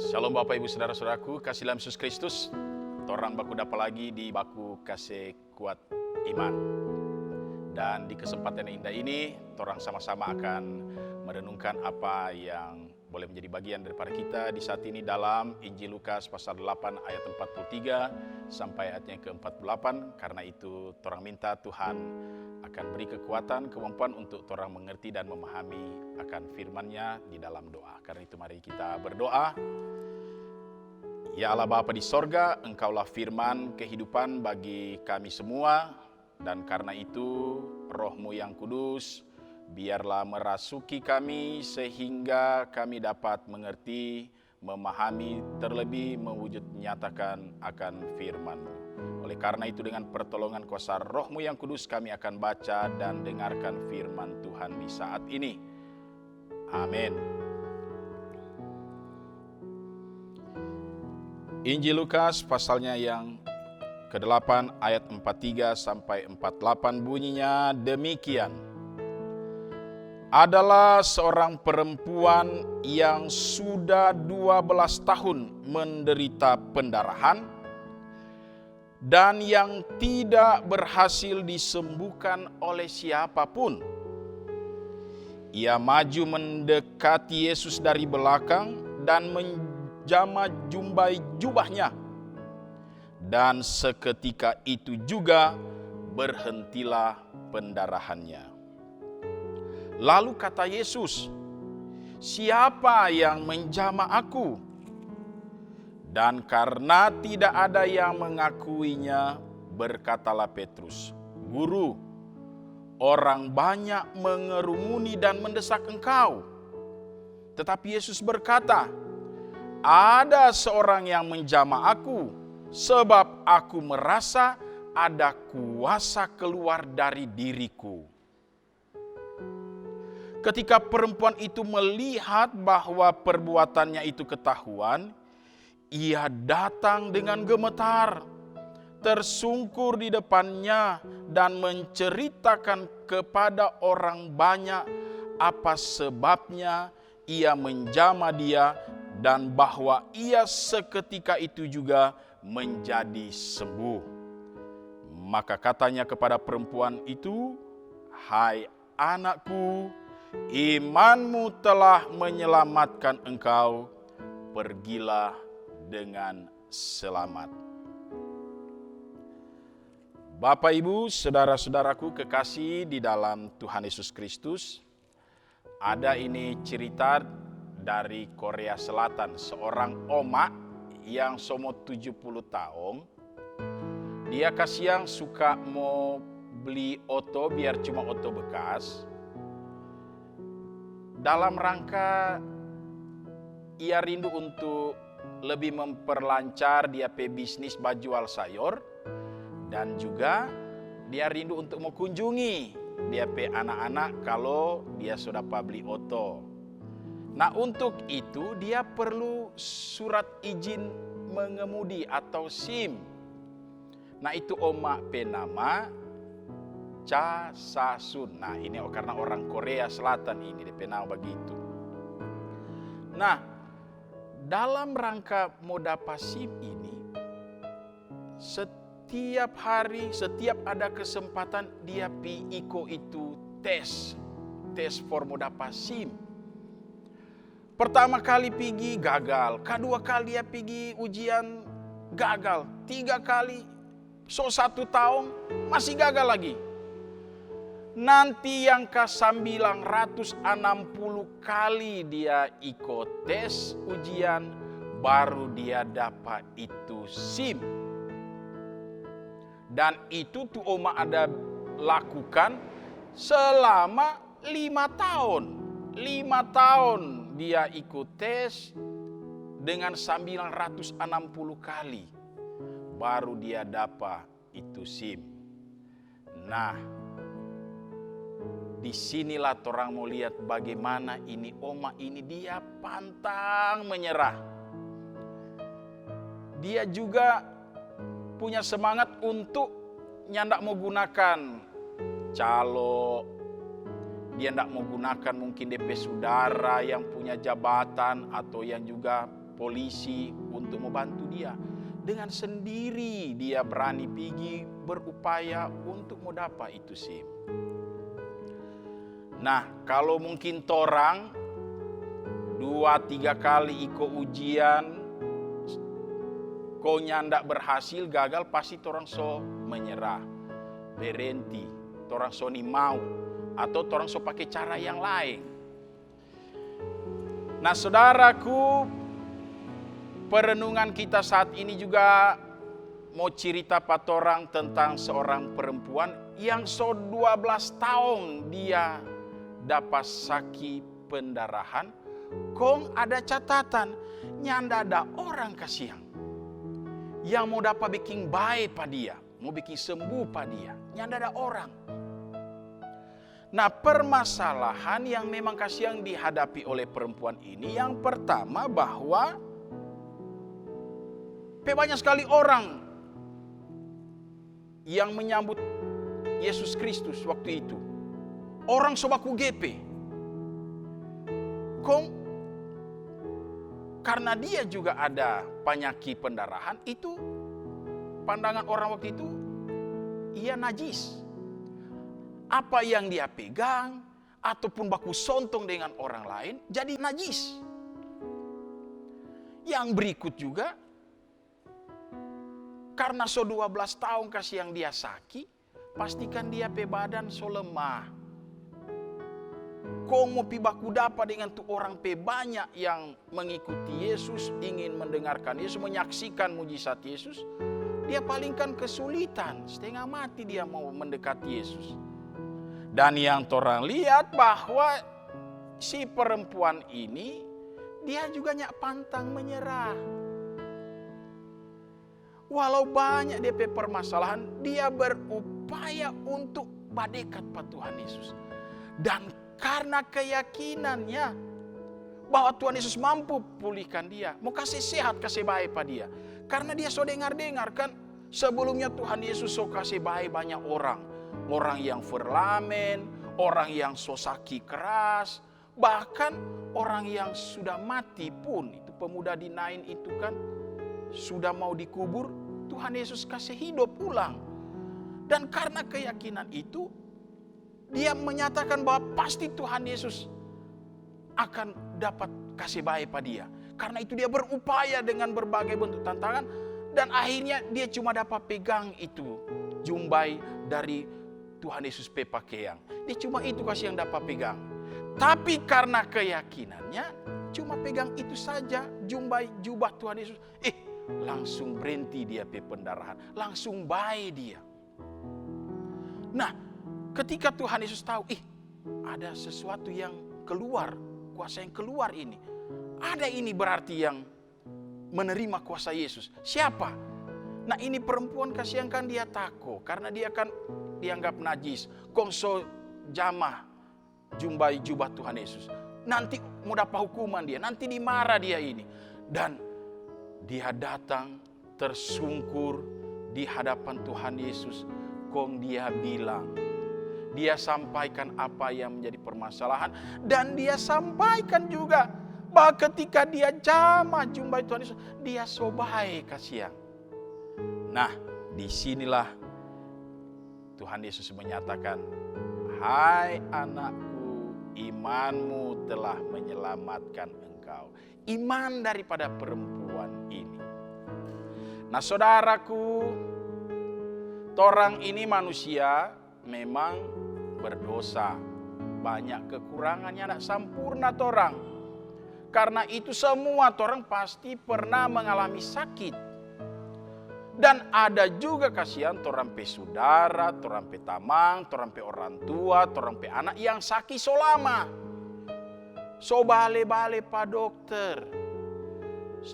Shalom Bapak Ibu Saudara-saudaraku, kasih dalam Yesus Kristus. Torang baku dapat lagi di baku kasih kuat iman. Dan di kesempatan yang indah ini, torang sama-sama akan merenungkan apa yang boleh menjadi bagian daripada kita di saat ini dalam Injil Lukas pasal 8 ayat 43 sampai ayatnya ke-48. Karena itu torang minta Tuhan akan beri kekuatan, kemampuan untuk torang mengerti dan memahami akan firman-Nya di dalam doa. Karena itu mari kita berdoa. Ya Allah Bapa di sorga, Engkaulah firman kehidupan bagi kami semua. Dan karena itu Roh-Mu yang kudus, biarlah merasuki kami sehingga kami dapat mengerti, memahami, terlebih mewujud nyatakan akan firman-Mu. Oleh karena itu dengan pertolongan kuasa Roh-Mu yang kudus kami akan baca dan dengarkan firman Tuhan di saat ini. Amin. Injil Lukas pasalnya yang ke-8 ayat 43 sampai 48 bunyinya demikian. Adalah seorang perempuan yang sudah 12 tahun menderita pendarahan dan yang tidak berhasil disembuhkan oleh siapapun. Ia maju mendekati Yesus dari belakang dan menjamah jumbai jubahnya. Dan seketika itu juga berhentilah pendarahannya. Lalu kata Yesus, "Siapa yang menjamah aku?" Dan karena tidak ada yang mengakuinya, berkatalah Petrus, "Guru, orang banyak mengerumuni dan mendesak engkau." Tetapi Yesus berkata, "Ada seorang yang menjamah aku, sebab aku merasa ada kuasa keluar dari diriku." Ketika perempuan itu melihat bahwa perbuatannya itu ketahuan, ia datang dengan gemetar, tersungkur di depannya dan menceritakan kepada orang banyak apa sebabnya ia menjamah dia dan bahwa ia seketika itu juga menjadi sembuh. Maka katanya kepada perempuan itu, "Hai anakku, imanmu telah menyelamatkan engkau, pergilah dengan selamat." Bapak Ibu, saudara-saudaraku kekasih di dalam Tuhan Yesus Kristus, ada ini cerita dari Korea Selatan, seorang oma yang umur 70 tahun. Dia kasihan suka mau beli oto biar cuma oto bekas. Dalam rangka ia rindu untuk lebih memperlancar dia pe bisnis jual sayur. Dan juga dia rindu untuk mengunjungi dia pe anak-anak kalau dia sudah beli oto. Nah untuk itu dia perlu surat izin mengemudi atau SIM. Nah itu oma pe nama Cha Sa-sun. Nah ini karena orang Korea Selatan ini dia pe nama begitu. Nah dalam rangka mau dapat SIM ini, setiap hari, setiap ada kesempatan dia iko itu tes for mau dapat SIM. Pertama kali pergi gagal, kedua kali dia pergi ujian gagal, 3 kali, 1 tahun masih gagal lagi. Nanti yang ke 960 kali dia ikut tes ujian, baru dia dapat itu SIM. Dan itu tuh oma ada lakukan selama 5 tahun. 5 tahun dia ikut tes dengan 960 kali. Baru dia dapat itu SIM. Nah, disinilah orang mau lihat bagaimana ini oma ini dia pantang menyerah. Dia juga punya semangat untuk nyandak mau gunakan calo. Dia tidak mau gunakan mungkin DP saudara yang punya jabatan atau yang juga polisi untuk membantu dia. Dengan sendiri dia berani pergi berupaya untuk mau dapat itu SIM. Nah, kalau mungkin torang 2-3 kali ikut ujian, kau nyandak berhasil, gagal, pasti torang so menyerah, berhenti, torang so ni mau, atau torang so pakai cara yang lain. Nah, saudaraku, perenungan kita saat ini juga mau cerita patorang tentang seorang perempuan yang so 12 tahun dia dapat sakit pendarahan. Kong ada catatan, nyanda ada orang kasihan yang mau dapat bikin baik pada dia, mau bikin sembuh pada dia. Nyanda ada orang. Nah, permasalahan yang memang kasihan dihadapi oleh perempuan ini, yang pertama bahwa banyak sekali orang yang menyambut Yesus Kristus waktu itu. Orang sobaku GP. Kong karena dia juga ada penyakit pendarahan, itu pandangan orang waktu itu ia najis. Apa yang dia pegang ataupun baku sontong dengan orang lain jadi najis. Yang berikut juga, karena so 12 tahun kasih yang dia sakit, pastikan dia pe badan so lemah. Kau mau pi baku dapat dengan tu orang pe banyak yang mengikuti Yesus, ingin mendengarkan Yesus, menyaksikan mujizat Yesus, dia palingkan kesulitan, setengah mati dia mau mendekati Yesus. Dan yang torang lihat bahwa si perempuan ini, dia juga nyak pantang menyerah. Walau banyak dia pe permasalahan, dia berupaya untuk berdekat pada Tuhan Yesus. Dan karena keyakinannya bahwa Tuhan Yesus mampu pulihkan dia, mau kasih sehat, kasih baik pada dia. Karena dia so dengar-dengar kan, sebelumnya Tuhan Yesus so kasih baik banyak orang. Orang yang verlamen, orang yang so sakit keras, bahkan orang yang sudah mati pun, itu pemuda di Nain itu kan, sudah mau dikubur, Tuhan Yesus kasih hidup ulang. Dan karena keyakinan itu, dia menyatakan bahwa pasti Tuhan Yesus akan dapat kasih baik pada dia. Karena itu dia berupaya dengan berbagai bentuk tantangan. Dan akhirnya dia cuma dapat pegang itu jumbai dari Tuhan Yesus pe pakaian. Dia cuma itu kasih yang dapat pegang. Tapi karena keyakinannya cuma pegang itu saja, jumbai jubah Tuhan Yesus. Langsung berhenti dia pe pendarahan. Langsung baik dia. Nah, ketika Tuhan Yesus tahu, ada sesuatu yang keluar, kuasa yang keluar ini. Ada ini berarti yang menerima kuasa Yesus. Siapa? Nah, ini perempuan kasihan kan dia takut. Karena dia kan dianggap najis. Kongso jamah jumbai jubah Tuhan Yesus. Nanti mau dapat hukuman dia. Nanti dimarah dia ini. Dan dia datang tersungkur di hadapan Tuhan Yesus. Kong dia bilang, dia sampaikan apa yang menjadi permasalahan. Dan dia sampaikan juga bahwa ketika dia jamah jumpai Tuhan Yesus, dia sobai kasihan. Nah, disinilah Tuhan Yesus menyatakan, hai anakku, imanmu telah menyelamatkan engkau. Iman daripada perempuan ini. Nah, saudaraku, torang ini manusia memang berdosa, banyak kekurangannya, tidak sempurna torang. Karena itu semua torang pasti pernah mengalami sakit. Dan ada juga kasihan torang pe saudara, torang pe tamang, torang pe orang tua, torang pe anak yang sakit so lama. So bale-bale pa dokter.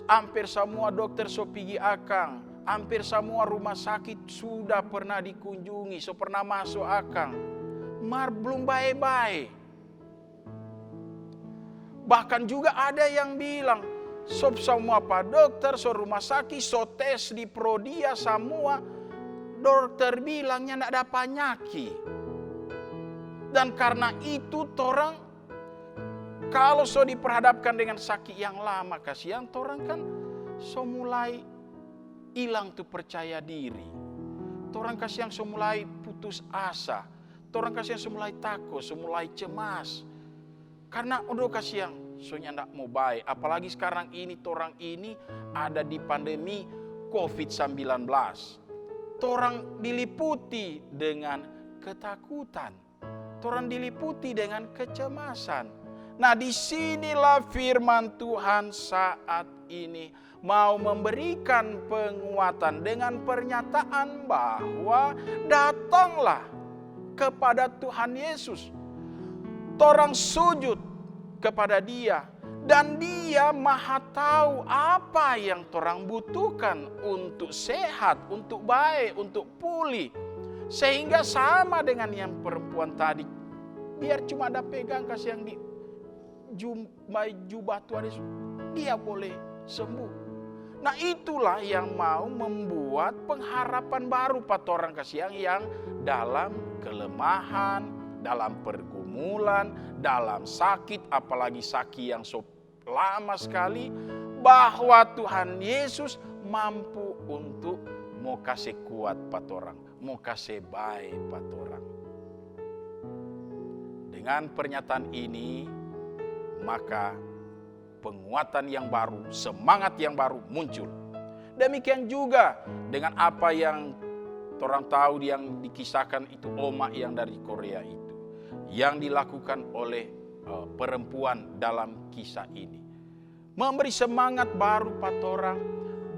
Hampir semua dokter so pergi akang. Hampir semua rumah sakit sudah pernah dikunjungi, so pernah masuk akang. Mar belum baik-baik. Bahkan juga ada yang bilang, so semua pak dokter, so rumah sakit, so tes di Prodia semua, dokter bilangnya tidak ada penyakit. Dan karena itu torang kalau so diperhadapkan dengan sakit yang lama, kasihan torang kan so mulai hilang tuh percaya diri. Torang kasihan so mulai putus asa. Torang kasihan so mulai takut, so mulai cemas. Karena udah kasihan so ndak mau baik. Apalagi sekarang ini torang ini ada di pandemi COVID-19. Torang diliputi dengan ketakutan. Torang diliputi dengan kecemasan. Nah, disinilah firman Tuhan saat ini mau memberikan penguatan dengan pernyataan bahwa datanglah kepada Tuhan Yesus. Torang sujud kepada Dia dan Dia Maha tahu apa yang torang butuhkan untuk sehat, untuk baik, untuk pulih. Sehingga sama dengan yang perempuan tadi, biar cuma ada pegang kasih yang di jubah Tuhan Yesus, dia boleh sembuh. Nah, itulah yang mau membuat pengharapan baru pada orang kasihan yang dalam kelemahan, dalam pergumulan, dalam sakit, apalagi sakit yang so lama sekali, bahwa Tuhan Yesus mampu untuk mau kasih kuat pada orang, mau kasih baik pada orang. Dengan pernyataan ini, maka penguatan yang baru, semangat yang baru muncul. Demikian juga dengan apa yang orang tahu yang dikisahkan itu omak yang dari Korea itu. Yang dilakukan oleh perempuan dalam kisah ini. Memberi semangat baru pada orang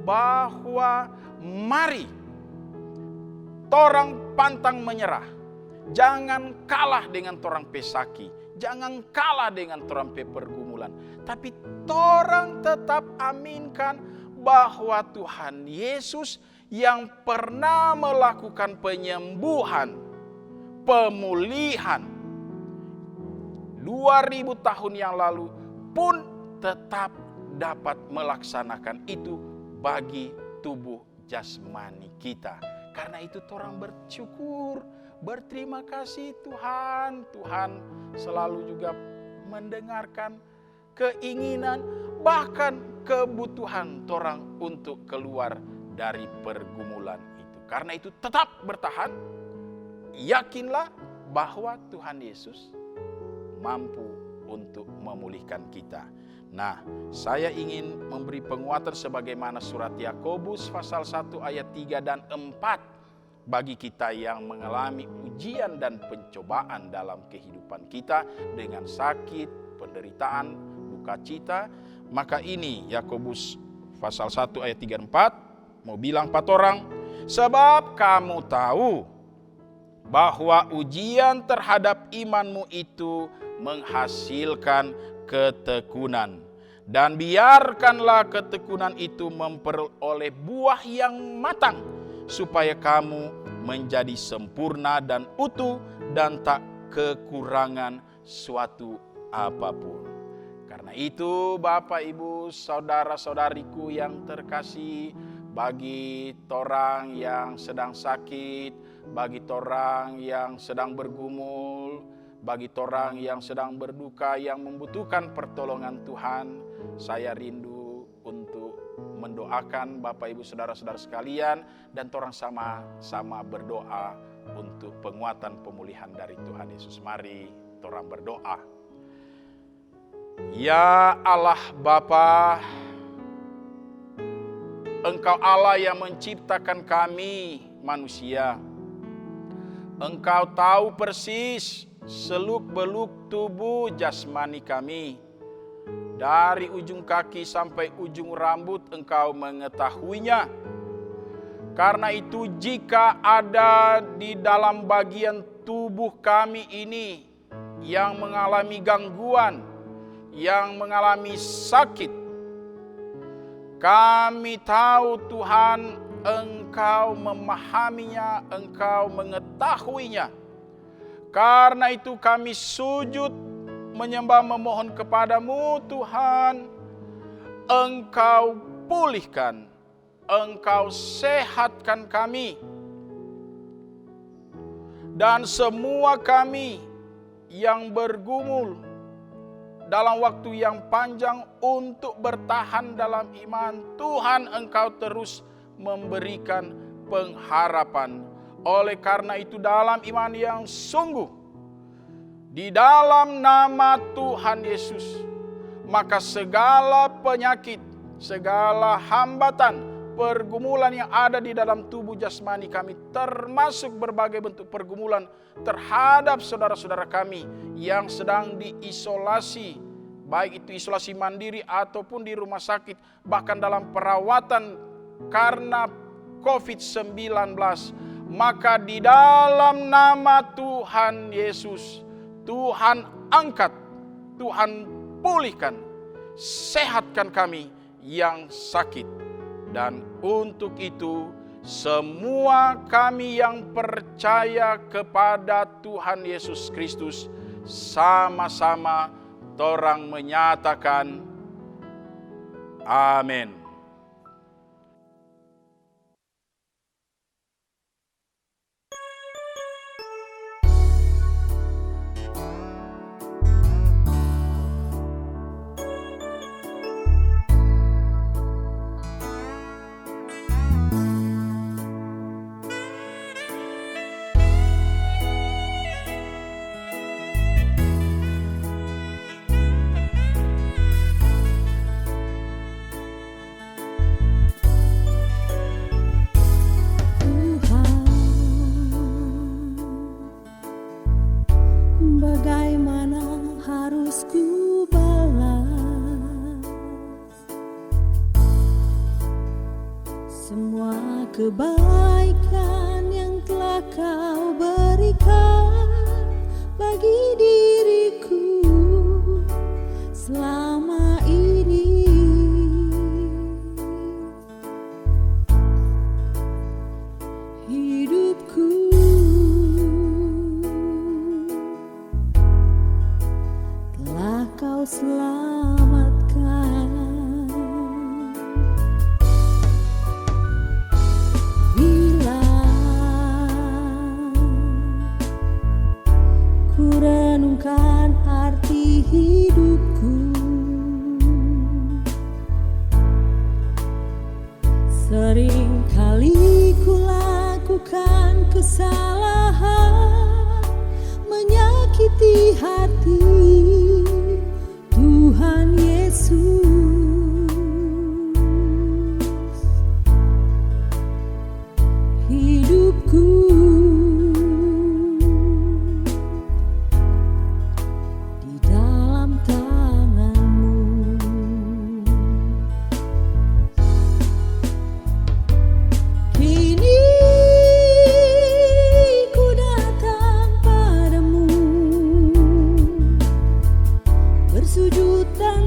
bahwa mari torang pantang menyerah. Jangan kalah dengan torang pesaki. Jangan kalah dengan torang pergumulan. Tapi torang tetap aminkan bahwa Tuhan Yesus yang pernah melakukan penyembuhan, pemulihan 2000 tahun yang lalu pun tetap dapat melaksanakan itu bagi tubuh jasmani kita. Karena itu torang bersyukur, berterima kasih Tuhan. Tuhan selalu juga mendengarkan keinginan, bahkan kebutuhan torang untuk keluar dari pergumulan itu. Karena itu tetap bertahan, yakinlah bahwa Tuhan Yesus mampu untuk memulihkan kita. Nah, saya ingin memberi penguatan sebagaimana surat Yakobus pasal 1 ayat 3 dan 4 bagi kita yang mengalami ujian dan pencobaan dalam kehidupan kita dengan sakit, penderitaan, duka cita. Maka ini Yakobus pasal 1 ayat 3 dan 4 mau bilang pada orang, sebab kamu tahu bahwa ujian terhadap imanmu itu menghasilkan ketekunan. Dan biarkanlah ketekunan itu memperoleh buah yang matang, supaya kamu menjadi sempurna dan utuh dan tak kekurangan suatu apapun. Karena itu Bapak Ibu saudara-saudariku yang terkasih, bagi torang yang sedang sakit, bagi torang yang sedang bergumul, bagi torang yang sedang berduka, yang membutuhkan pertolongan Tuhan, saya rindu untuk mendoakan Bapak Ibu saudara-saudara sekalian, dan torang sama-sama berdoa untuk penguatan pemulihan dari Tuhan Yesus. Mari torang berdoa. Ya Allah Bapa, Engkau Allah yang menciptakan kami manusia. Engkau tahu persis seluk-beluk tubuh jasmani kami. Dari ujung kaki sampai ujung rambut Engkau mengetahuinya. Karena itu jika ada di dalam bagian tubuh kami ini yang mengalami gangguan, yang mengalami sakit, kami tahu Tuhan Engkau memahaminya, Engkau mengetahuinya. Karena itu kami sujud menyembah memohon kepadamu Tuhan. Engkau pulihkan, Engkau sehatkan kami. Dan semua kami yang bergumul, dalam waktu yang panjang untuk bertahan dalam iman. Tuhan, Engkau terus memberikan pengharapan. Oleh karena itu dalam iman yang sungguh, di dalam nama Tuhan Yesus, maka segala penyakit, segala hambatan, pergumulan yang ada di dalam tubuh jasmani kami, termasuk berbagai bentuk pergumulan terhadap saudara-saudara kami yang sedang diisolasi, baik itu isolasi mandiri ataupun di rumah sakit, bahkan dalam perawatan karena COVID-19, maka di dalam nama Tuhan Yesus, Tuhan angkat, Tuhan pulihkan, sehatkan kami yang sakit. Dan untuk itu semua kami yang percaya kepada Tuhan Yesus Kristus sama-sama torang menyatakan amin. Kebaikan yang telah Kau berikan bagi diriku selama ini. Hidupku telah Kau selamatkan. Renungkan arti hidupku, sering kali ku lakukan kesalahan, menyakiti hati Tuhan Yesus. Hidupku bersujud dan